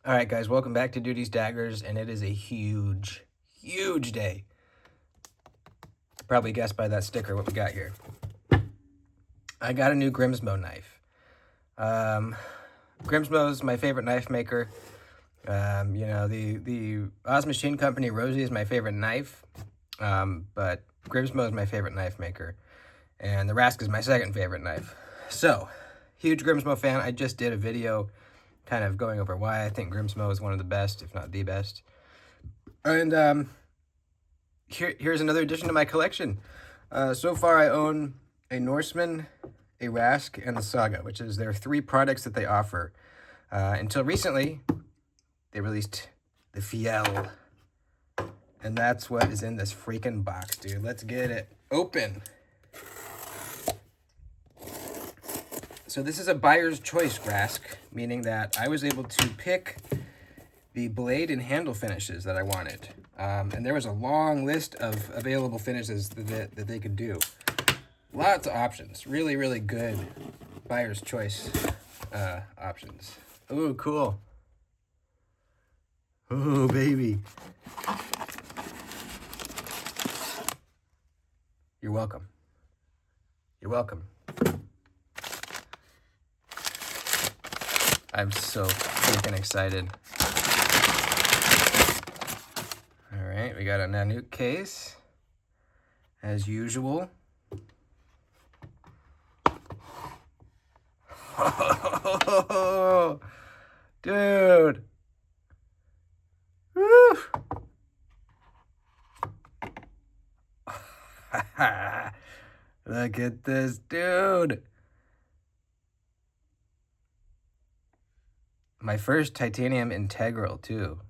All right, guys, welcome back to Duty's Daggers, and it is a huge, huge day. Probably guessed by that sticker what we got here. I got a new Grimsmo knife. Grimsmo is my favorite knife maker. The Oz Machine Company Rosie is my favorite knife, but Grimsmo is my favorite knife maker, and the Rask is my second favorite knife. So, huge Grimsmo fan. I just did a video kind of going over why I think Grimsmo is one of the best, if not the best. And here's another addition to my collection. So far, I own a Norseman, a Rask, and the Saga, which is their 3 products that they offer. Until recently, they released the Fjell. And that's what is in this freaking box, dude. Let's get it open. So this is a buyer's choice Rask, meaning that I was able to pick the blade and handle finishes that I wanted. And there was a long list of available finishes that they could do. Lots of options. Really, really good buyer's choice options. Ooh, cool. Ooh, baby. You're welcome. You're welcome. I'm so freaking excited. All right, we got a Nanook case, as usual. Oh, dude. Woo. Look at this, dude. My first titanium integral, too.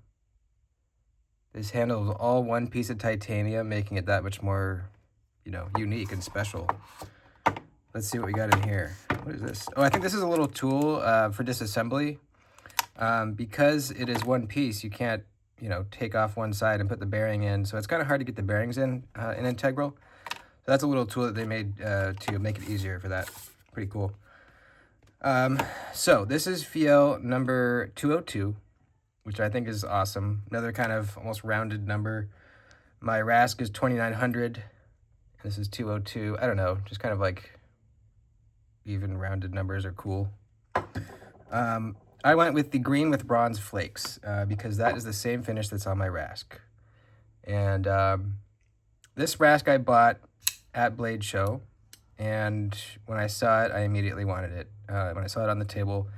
This handle is all one piece of titanium, making it that much more, unique and special. Let's see what we got in here. What is this? Oh, I think this is a little tool for disassembly. Because it is one piece, you can't, take off one side and put the bearing in. So it's kind of hard to get the bearings in integral. So that's a little tool that they made to make it easier for that. Pretty cool. So this is Fjell number 202, which I think is awesome. Another kind of almost rounded number. My Rask is 2900. This is 202. I don't know, just kind of like even rounded numbers are cool. I went with the green with bronze flakes because that is the same finish that's on my Rask. And this Rask I bought at Blade Show. And when I saw it, I immediately wanted it. When I saw it on the table,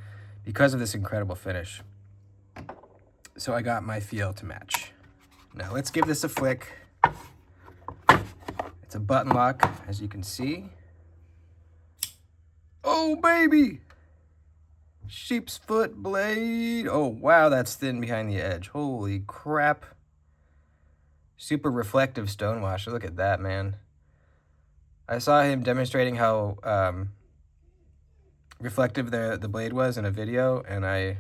because of this incredible finish. So I got my Fjell to match. Now let's give this a flick. It's a button lock, as you can see. Oh, baby! Sheep's foot blade. Oh, wow, that's thin behind the edge. Holy crap. Super reflective stonewash. Look at that, man. I saw him demonstrating how reflective the blade was in a video, and I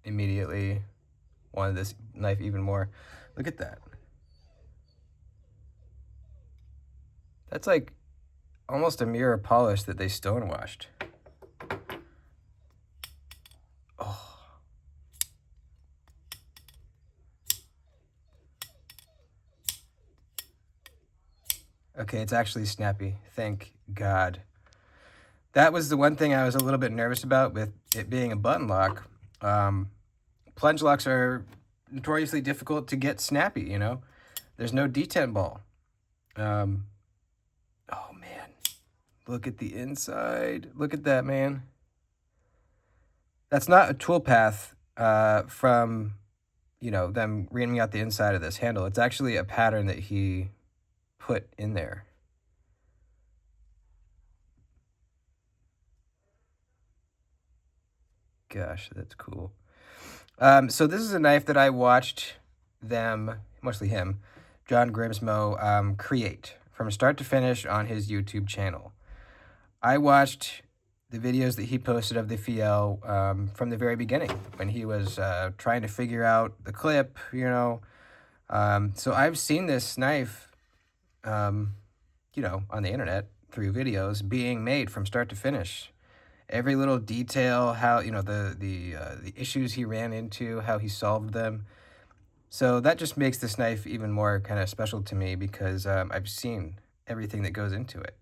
immediately wanted this knife even more. Look at that. That's like almost a mirror polish that they stonewashed. Oh. Okay, it's actually snappy. Thank God. That was the one thing I was a little bit nervous about with it being a button lock. Plunge locks are notoriously difficult to get snappy, There's no detent ball. Oh, man. Look at the inside. Look at that, man. That's not a toolpath from, them reaming out the inside of this handle. It's actually a pattern that he put in there. Gosh, that's cool. So this is a knife that I watched them, mostly him, John Grimsmo, create from start to finish on his YouTube channel. I watched the videos that he posted of the Fjell from the very beginning when he was trying to figure out the clip, So I've seen this knife, on the internet through videos being made from start to finish. every little detail, how, you know, the issues he ran into, how he solved them. So that just makes this knife even more kind of special to me because I've seen everything that goes into it,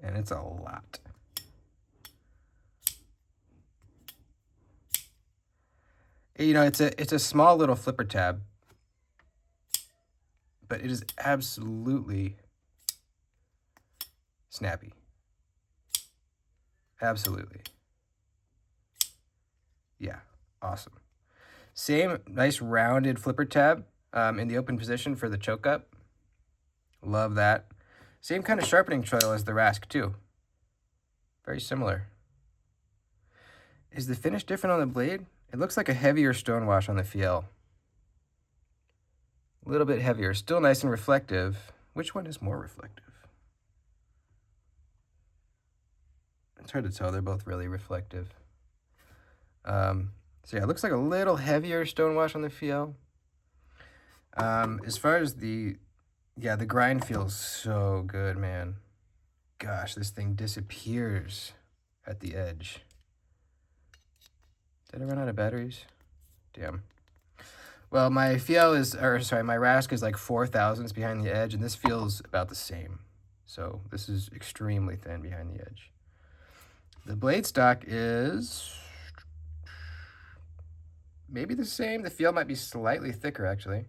and it's a lot. You know, it's a small little flipper tab, but it is absolutely snappy. Absolutely. Yeah, awesome. Same nice rounded flipper tab in the open position for the choke up. Love that. Same kind of sharpening choil as the Rask too. Very similar. Is the finish different on the blade? It looks like a heavier stonewash on the Fjell. A little bit heavier. Still nice and reflective. Which one is more reflective? It's hard to tell. They're both really reflective. So yeah, it looks like a little heavier stonewash on the Fjell. As far as the grind feels so good, man. Gosh, this thing disappears at the edge. Did I run out of batteries? Damn. Well, my Fjell is, or sorry, my Rask is like 4 thousandths behind the edge, and this feels about the same. So this is extremely thin behind the edge. The blade stock is maybe the same. The Fjell might be slightly thicker, actually.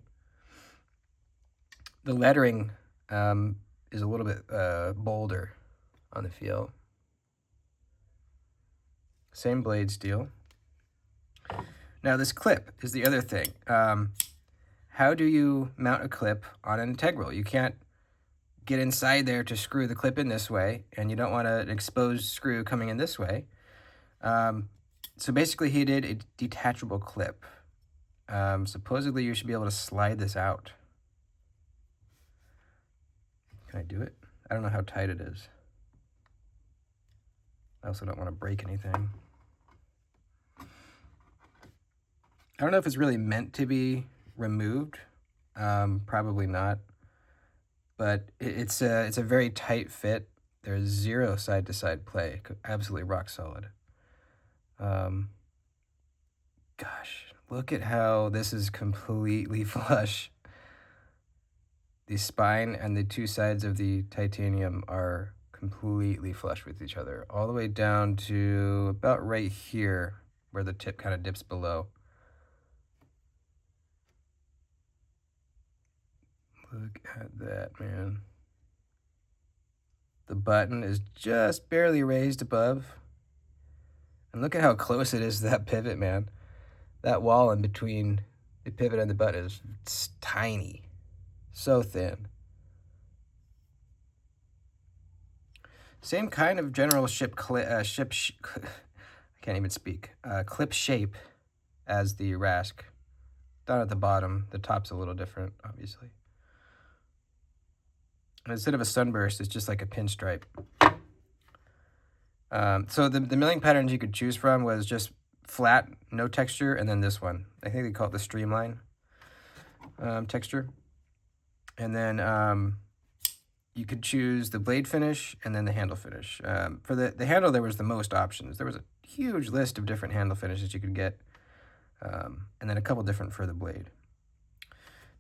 The lettering is a little bit bolder on the Fjell. Same blade steel. Now this clip is the other thing. How do you mount a clip on an integral? You can't get inside there to screw the clip in this way, and you don't want an exposed screw coming in this way. So basically he did a detachable clip. Supposedly you should be able to slide this out. Can I do it? I don't know how tight it is. I also don't want to break anything. I don't know if it's really meant to be removed. Probably not. But it's a very tight fit. There's zero side-to-side play. Absolutely rock solid. Gosh, look at how this is completely flush. The spine and the two sides of the titanium are completely flush with each other, all the way down to about right here where the tip kind of dips below. Look at that, man. The button is just barely raised above. And look at how close it is to that pivot, man. That wall in between the pivot and the button is tiny. So thin. Same kind of general I can't even speak. Clip shape as the Rask. Down at the bottom, the top's a little different, obviously. And instead of a sunburst, it's just like a pinstripe. So the milling patterns you could choose from was just flat, no texture, and then this one. I think they call it the streamline texture. And then you could choose the blade finish and then the handle finish. For the handle, there was the most options. There was a huge list of different handle finishes you could get, and then a couple different for the blade.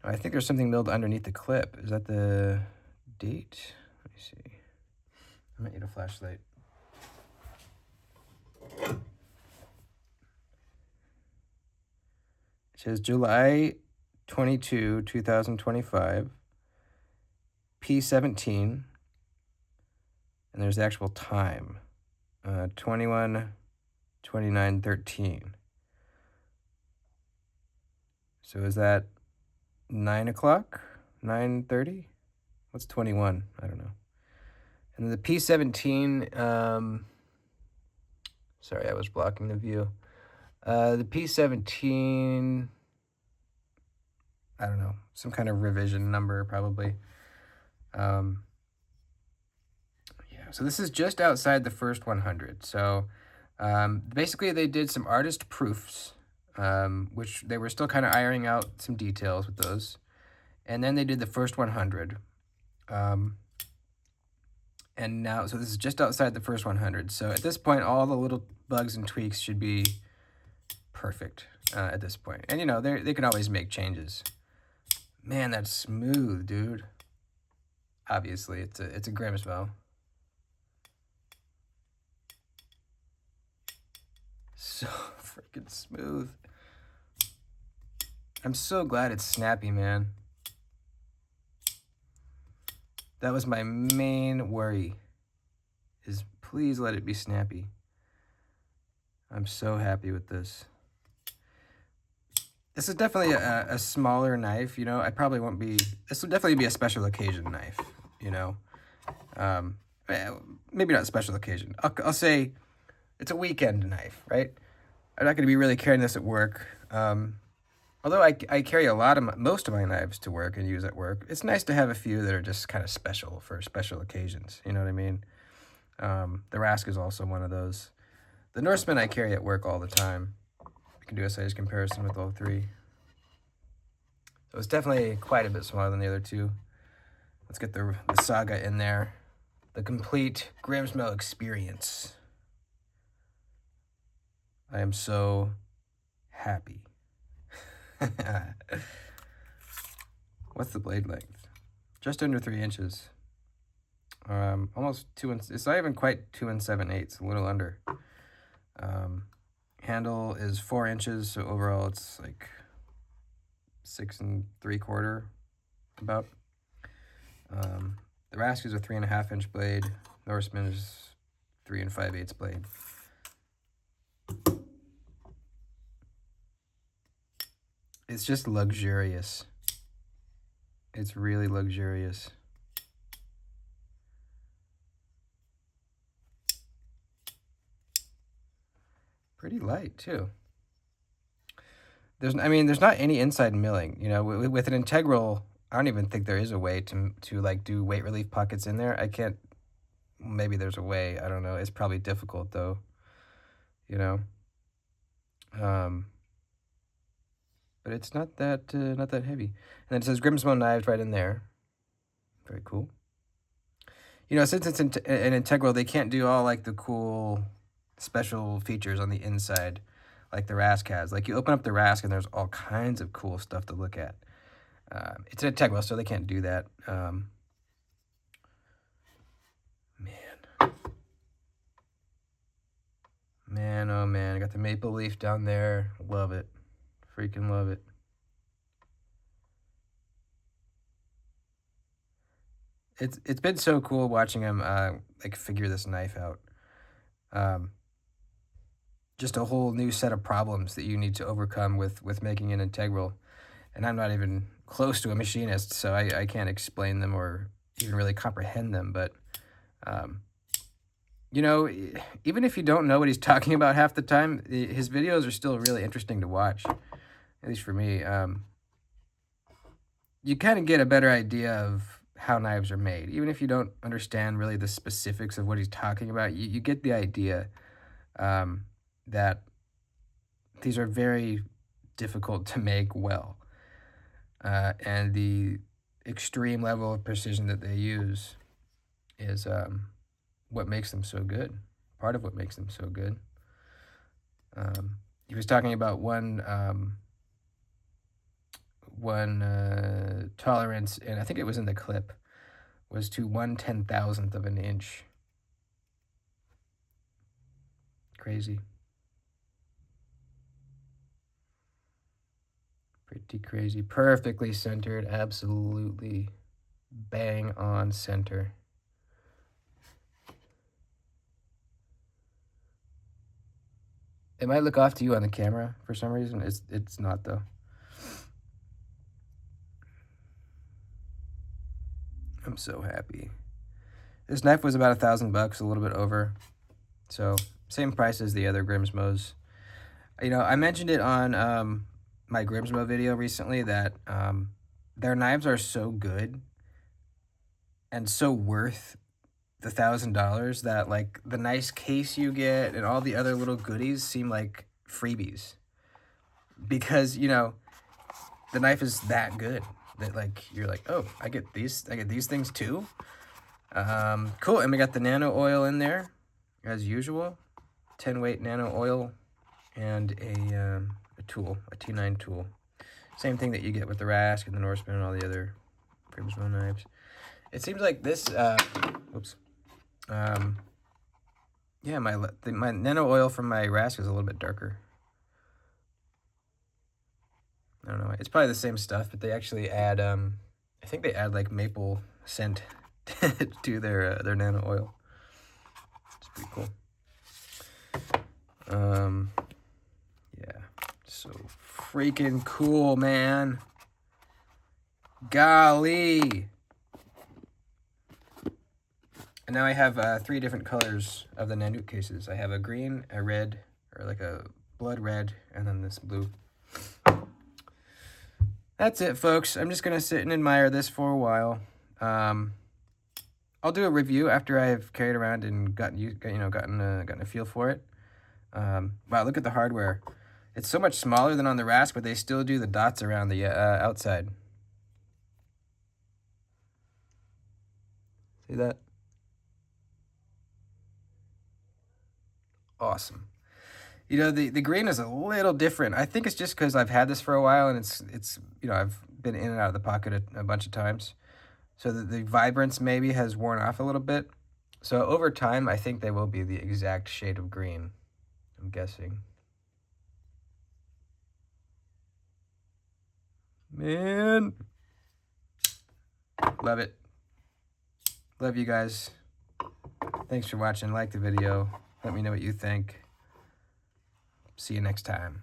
Now, I think there's something milled underneath the clip. Is that the date? Let me see. I might need a flashlight. It says July 22, 2025, P17, and there's the actual time, 21:29:13. So is that 9 o'clock? 9:30? What's 21? I don't know. And then the P17, sorry, I was blocking the view. The P17, I don't know, some kind of revision number probably. Yeah, so this is just outside the first 100. So basically they did some artist proofs, which they were still kind of ironing out some details with those. And then they did the first 100. And now, so this is just outside the first 100. So at this point, all the little bugs and tweaks should be perfect at this point. And, you know, they can always make changes. Man, that's smooth, dude. Obviously, it's a Grimsmo. So freaking smooth. I'm so glad it's snappy, man. That was my main worry, is please let it be snappy. I'm so happy with this. This is definitely a smaller knife, you know. I probably won't be, this will definitely be a special occasion knife, you know. Maybe not special occasion. I'll say it's a weekend knife, right? I'm not going to be really carrying this at work. Although I carry most of my knives to work and use at work. It's nice to have a few that are just kind of special for special occasions. You know what I mean? The Rask is also one of those. The Norseman I carry at work all the time. We can do a size comparison with all three. So it's definitely quite a bit smaller than the other two. Let's get the Saga in there. The complete Grimsmo experience. I am so happy. What's the blade length? Just under 3 inches. Almost 2 inches. It's not even quite 2 7/8. A little under. Handle is 4 inches, so overall it's like 6 3/4, about. The Rask is a 3.5 inch blade. Norseman is 3 5/8 blade. It's just luxurious. It's really luxurious. Pretty light too. There's not any inside milling. You know, with an integral, I don't even think there is a way to like do weight relief pockets in there. I can't. Maybe there's a way. I don't know. It's probably difficult though. You know. But it's not that heavy. And then it says Grimsmo knives right in there. Very cool. You know, since it's an integral, they can't do all like the cool special features on the inside like the Rask has. Like you open up the Rask and there's all kinds of cool stuff to look at. It's an integral, so they can't do that. Man, oh man, I got the maple leaf down there. Love it. Freaking love it. It's been so cool watching him like figure this knife out. Just a whole new set of problems that you need to overcome with making an integral. And I'm not even close to a machinist, so I can't explain them or even really comprehend them. But, you know, even if you don't know what he's talking about half the time, his videos are still really interesting to watch, at least for me. You kind of get a better idea of how knives are made. Even if you don't understand really the specifics of what he's talking about, you get the idea that these are very difficult to make well. And the extreme level of precision that they use is what makes them so good. Part of what makes them so good. He was talking about one tolerance, and I think it was in the clip, was to 1/10,000th of an inch. Crazy. Pretty crazy. Perfectly centered. Absolutely bang on center. It might look off to you on the camera for some reason. It's not though. I'm so happy. This knife was about $1,000, a little bit over. So same price as the other Grimsmos. You know, I mentioned it on my Grimsmo video recently that their knives are so good and so worth the $1,000 that like the nice case you get and all the other little goodies seem like freebies, because you know the knife is that good that like you're like, oh, I get these things too. Cool, and we got the nano oil in there, as usual. 10 weight nano oil and a tool, a T9 tool. Same thing that you get with the Rask and the Norseman and all the other Grimsmo knives. It seems like this, oops. Yeah, my nano oil from my Rask is a little bit darker. I don't know. It's probably the same stuff, but they actually add, I think they add like maple scent to their nano oil. It's pretty cool. Yeah, so freaking cool, man. Golly. And now I have 3 different colors of the Nanook cases. I have a green, a red, or like a blood red, and then this blue. That's it, folks. I'm just gonna sit and admire this for a while. I'll do a review after I've carried around and gotten a feel for it. Wow, look at the hardware. It's so much smaller than on the Rask, but they still do the dots around the outside. See that? Awesome. You know, the green is a little different. I think it's just because I've had this for a while, and it's I've been in and out of the pocket a bunch of times. So the vibrance maybe has worn off a little bit. So over time, I think they will be the exact shade of green, I'm guessing. Man. Love it. Love you guys. Thanks for watching. Like the video. Let me know what you think. See you next time.